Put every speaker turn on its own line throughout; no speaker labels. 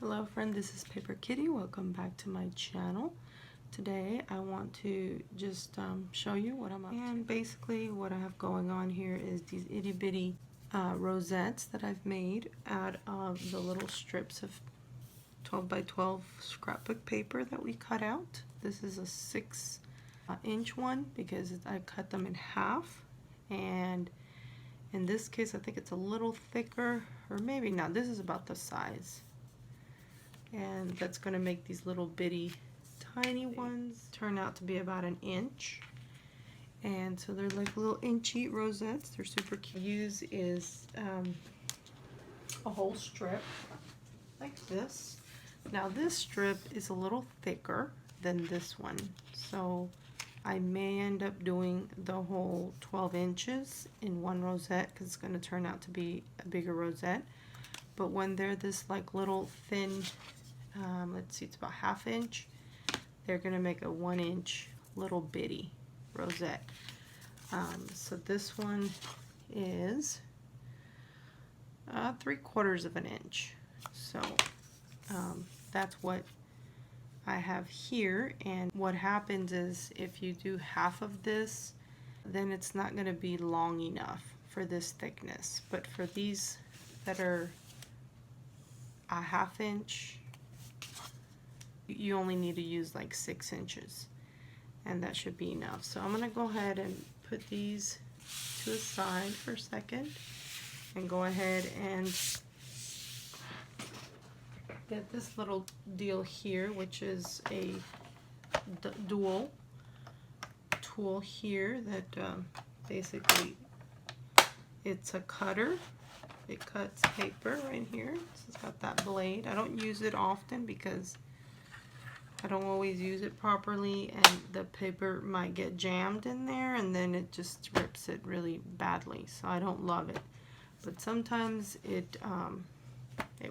Hello friend, this is Paper Kitty. Welcome back to my channel. Today I want to just show you what I'm up to. And basically what I have going on here is these itty bitty rosettes that I've made out of the little strips of 12 by 12 scrapbook paper that we cut out. This is a 6-inch one because I cut them in half, and in this case I think it's a little thicker, or maybe not. This is about the size. And that's going to make these little bitty tiny ones turn out to be about 1 inch. And so they're like little inchy rosettes. They're super cute. Use is a whole strip like this. Now this strip is a little thicker than this one, so I may end up doing the whole 12 inches in one rosette because it's going to turn out to be a bigger rosette. But when they're this like little thin, let's see, it's about 1/2 inch, they're going to make a 1 inch little bitty rosette. So this one is 3/4 of an inch. So that's what I have here. And what happens is if you do half of this, then it's not going to be long enough for this thickness. But for these that are a 1/2 inch, you only need to use like 6 inches, and that should be enough. So I'm going to go ahead and put these to the side for a second and go ahead and get this little deal here, which is a dual tool here that basically it's a cutter. It cuts paper right here. It's got that blade. I don't use it often because I don't always use it properly, and the paper might get jammed in there and then it just rips it really badly. So I don't love it. But sometimes it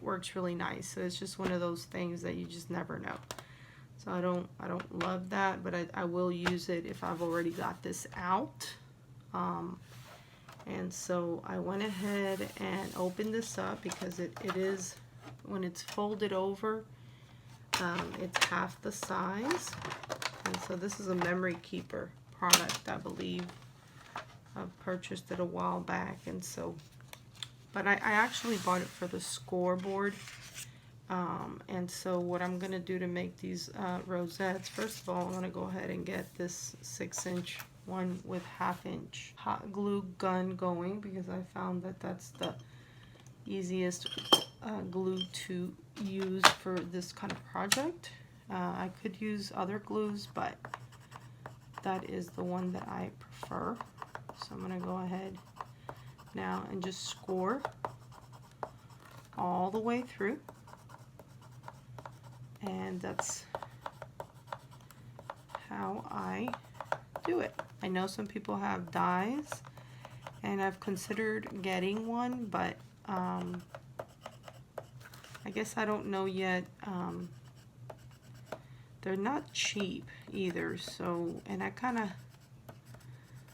works really nice. So it's just one of those things that you just never know. So I don't love that, but I will use it if I've already got this out. And so I went ahead and opened this up because it is, when it's folded over, it's half the size. And so this is a memory keeper product, I believe. I've purchased it a while back, and so, but I actually bought it for the scoreboard. And so what I'm going to do to make these rosettes, first of all, I'm going to go ahead and get this 6-inch one with 1/2 inch hot glue gun going, because I found that that's the easiest glue to use for this kind of project. I could use other glues, but that is the one that I prefer. So I'm going to go ahead now and just score all the way through, and that's how I do it. I know some people have dies, and I've considered getting one, but I guess I don't know yet. They're not cheap either, so, and I kind of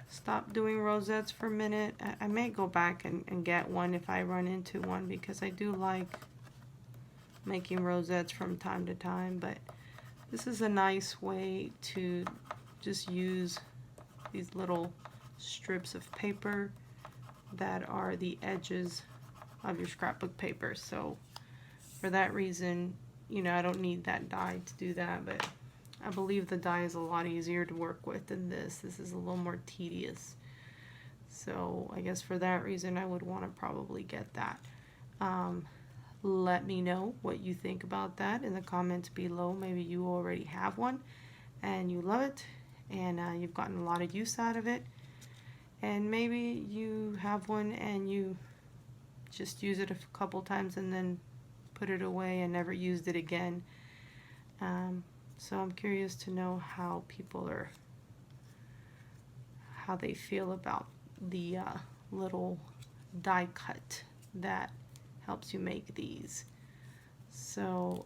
stopped doing rosettes for a minute. I may go back and get one if I run into one, because I do like making rosettes from time to time. But this is a nice way to just use these little strips of paper that are the edges of your scrapbook paper. So for that reason, you know, I don't need that die to do that, but I believe the die is a lot easier to work with than this. This is a little more tedious. So I guess for that reason I would want to probably get that. Let me know what you think about that in the comments below. Maybe you already have one and you love it, and you've gotten a lot of use out of it. And maybe you have one and you just use it a couple times and then put it away and never used it again. So I'm curious to know how people how they feel about the little die cut that helps you make these. So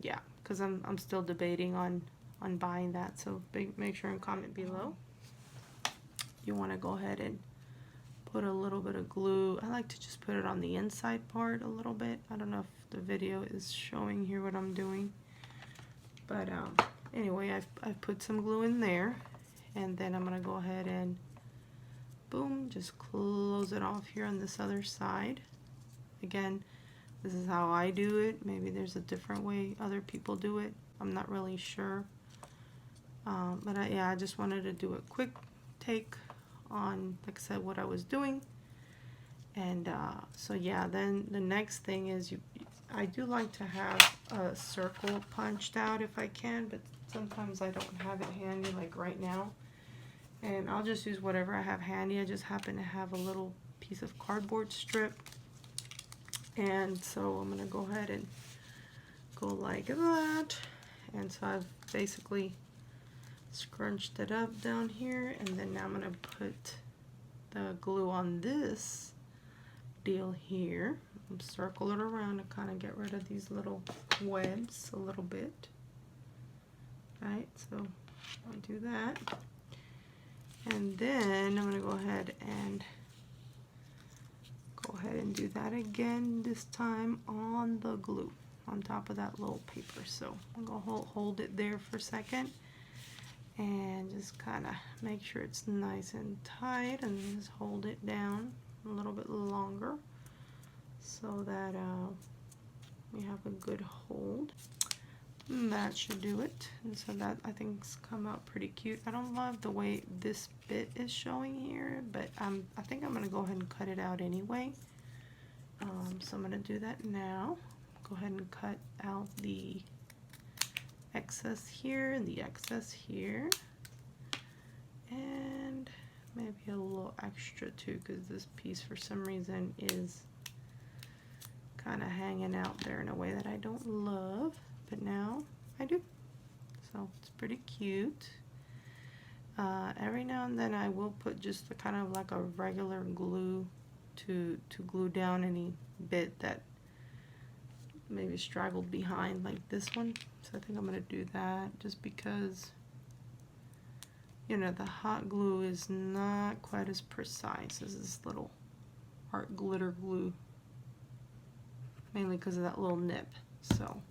yeah, because I'm still debating on buying that. So make sure and comment below. You want to go ahead and put a little bit of glue. I like to just put it on the inside part a little bit. I don't know if the video is showing here what I'm doing, but anyway, I've put some glue in there, and then I'm gonna go ahead and boom, just close it off here on this other side. Again, this is how I do it. Maybe there's a different way other people do it. I'm not really sure. But I just wanted to do a quick take on, like I said, what I was doing. And so yeah, then the next thing is I do like to have a circle punched out if I can, but sometimes I don't have it handy like right now. And I'll just use whatever I have handy. I just happen to have a little piece of cardboard strip. And so I'm going to go ahead and go like that. And so I've basically scrunched it up down here, and then now I'm going to put the glue on this deal here. Circle it around to kind of get rid of these little webs a little bit. Right, so I'll do that. And then I'm going to go ahead and do that again, this time on the glue, on top of that little paper. So I'm going to hold it there for a second and just kind of make sure it's nice and tight, and just hold it down a little bit longer so that we have a good hold. And that should do it. And so that, I think, has come out pretty cute. I don't love the way this bit is showing here, but I think I'm going to go ahead and cut it out anyway. So I'm going to do that now. Go ahead and cut out the excess here and the excess here, and maybe a little extra too, because this piece for some reason is kind of hanging out there in a way that I don't love, but now I do. So it's pretty cute. Every now and then I will put just kind of like a regular glue to glue down any bit that maybe straggled behind, like this one. So I think I'm going to do that, just because, you know, the hot glue is not quite as precise as this little art glitter glue, mainly because of that little nip. So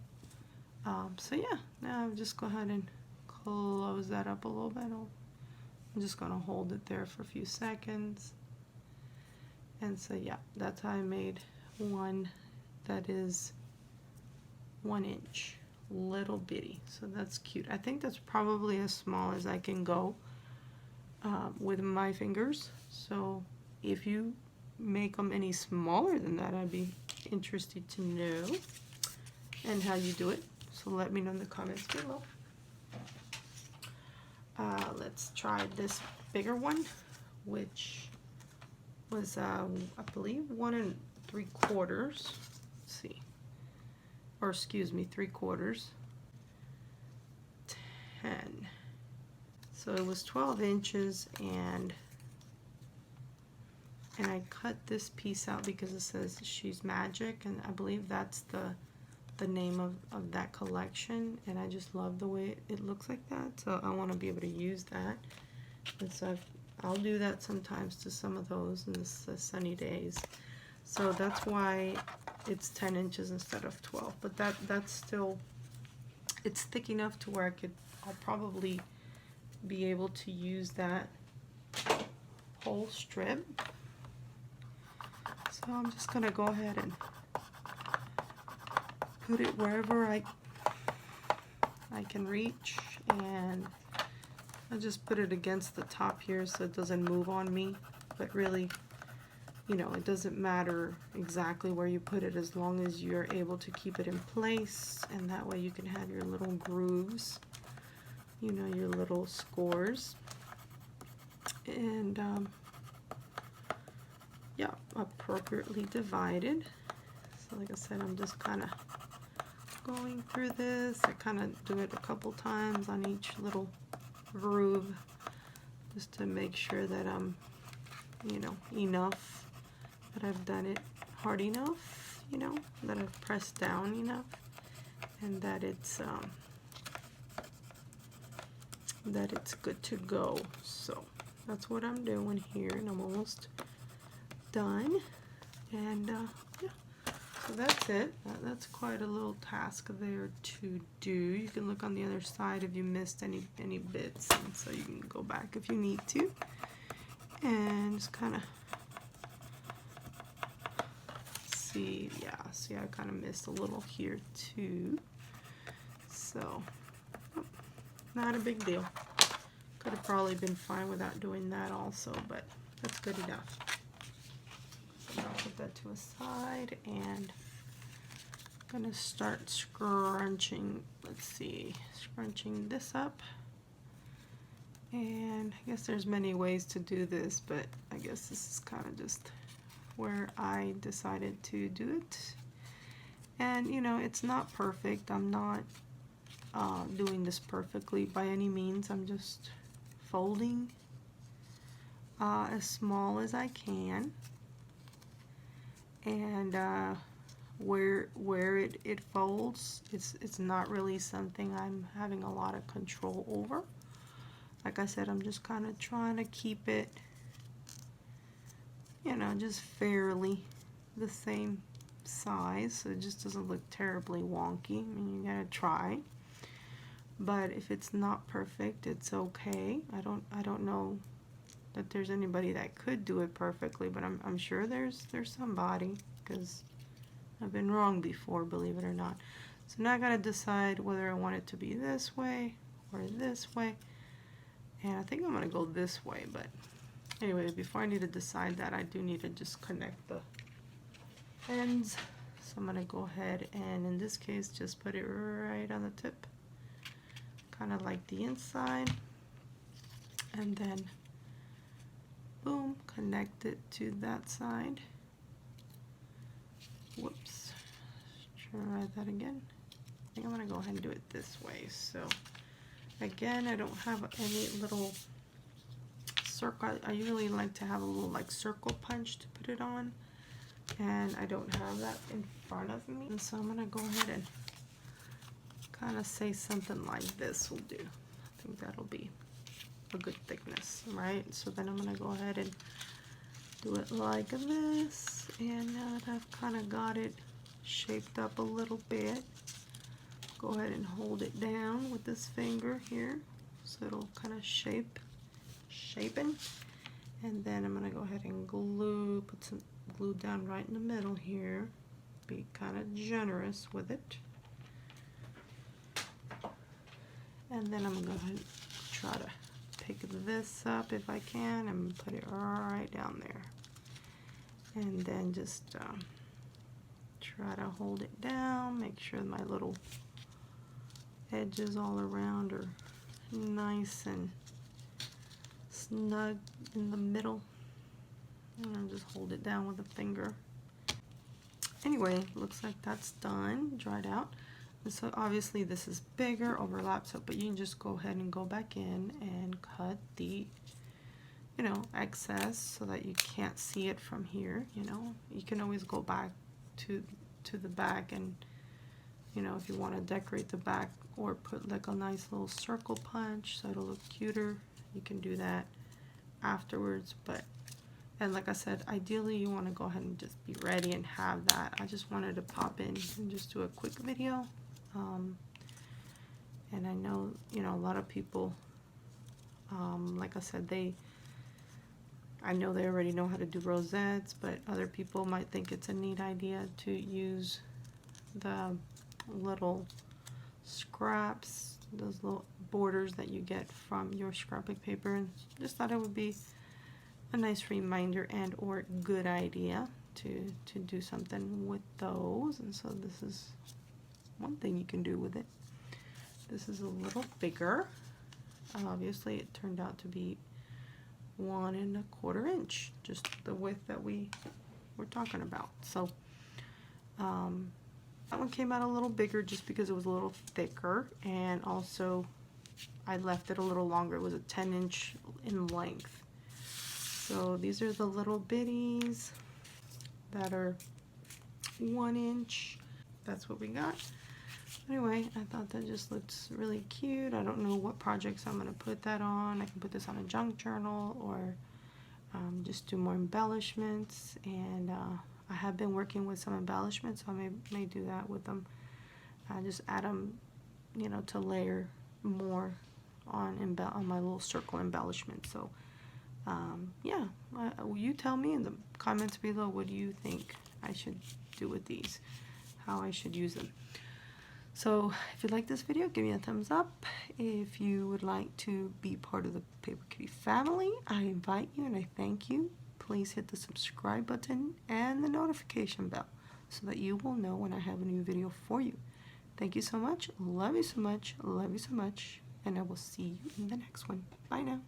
so yeah, now I'll just go ahead and close that up a little bit. I'm just going to hold it there for a few seconds. And so yeah, that's how I made one that is 1 inch, little bitty. So that's cute. I think that's probably as small as I can go with my fingers. So if you make them any smaller than that, I'd be interested to know and how you do it. So let me know in the comments below. Let's try this bigger one, which was I believe 1 3/4. Let's see, or excuse me, 3/4. 10. So it was 12 inches, and I cut this piece out because it says She's Magic, and I believe that's the name of that collection, and I just love the way it looks like that, so I want to be able to use that. And so I'll do that sometimes to some of those in the sunny days. So that's why it's 10 inches instead of 12, but that's still, it's thick enough to where I'll probably be able to use that whole strip. So I'm just gonna go ahead and put it wherever I can reach, and I just put it against the top here so it doesn't move on me. But really, you know, it doesn't matter exactly where you put it as long as you're able to keep it in place, and that way you can have your little grooves, you know, your little scores. And yeah, appropriately divided. So like I said, I'm just kind of going through this. I kind of do it a couple times on each little groove, just to make sure that I'm, you know, enough, that I've done it hard enough, you know, that I've pressed down enough, and that it's good to go. So that's what I'm doing here, and I'm almost done. And yeah, so that's it. That's quite a little task there to do. You can look on the other side if you missed any bits, and so you can go back if you need to. And just kind of see, yeah, see I kind of missed a little here too. So, not a big deal. Could have probably been fine without doing that also, but that's good enough. So I'll put that to a side, and I'm gonna start scrunching, let's see, scrunching this up. And I guess there's many ways to do this, but I guess this is kind of just where I decided to do it. And you know, it's not perfect. I'm not doing this perfectly by any means. I'm just folding as small as I can, and where it folds, it's not really something I'm having a lot of control over. Like I said, I'm just kind of trying to keep it, you know, just fairly the same size, so it just doesn't look terribly wonky. I mean, you gotta try. But if it's not perfect, it's okay. I don't know that there's anybody that could do it perfectly, but I'm sure there's somebody, because I've been wrong before, believe it or not. So now I gotta decide whether I want it to be this way or this way. And I think I'm gonna go this way, but anyway, before I need to decide that, I do need to just connect the ends. So I'm gonna go ahead and in this case just put it right on the tip, kind of like the inside, and then boom, connect it to that side. Whoops, try that again. I think I'm gonna go ahead and do it this way. So again, I don't have any little circle. I usually like to have a little like circle punch to put it on, and I don't have that in front of me. And so I'm gonna go ahead and kind of say something like this will do. I think that'll be a good thickness, right? So then I'm gonna go ahead and do it like this, and now that I've kind of got it shaped up a little bit, go ahead and hold it down with this finger here so it'll kind of shaping, and then I'm gonna go ahead and put some glue down right in the middle here. Be kind of generous with it. And then I'm gonna go ahead and try to pick this up if I can and put it right down there. And then just try to hold it down, make sure my little edges all around are nice and snug in the middle. And I'll just hold it down with a finger. Anyway, looks like that's done, dried out. And so obviously this is bigger, overlaps it, but you can just go ahead and go back in and cut the, you know, excess so that you can't see it from here. You know, you can always go back to the back, and you know, if you want to decorate the back or put like a nice little circle punch so it'll look cuter, you can do that afterwards. But and like I said, ideally you want to go ahead and just be ready and have that. I just wanted to pop in and just do a quick video. And I know, you know, a lot of people, like I said, I know they already know how to do rosettes, but other people might think it's a neat idea to use the little scraps, those little borders that you get from your scrapbook paper, and just thought it would be a nice reminder and or good idea to do something with those. And so this is one thing you can do with it. This is a little bigger. Obviously it turned out to be 1 1/4 inch, just the width that we were talking about. So that one came out a little bigger just because it was a little thicker, and also I left it a little longer. It was a 10 inch in length. So these are the little bitties that are 1 inch. That's what we got. Anyway, I thought that just looks really cute. I don't know what projects I'm going to put that on. I can put this on a junk journal, or just do more embellishments, and I have been working with some embellishments, so I may do that with them. I just add them, you know, to layer more on my little circle embellishment. So yeah, you tell me in the comments below, what do you think I should do with these, how I should use them. So if you like this video, give me a thumbs up. If you would like to be part of the Paper Kitty family, I invite you and I thank you. Please hit the subscribe button and the notification bell so that you will know when I have a new video for you. Thank you so much. Love you so much. Love you so much. And I will see you in the next one. Bye now.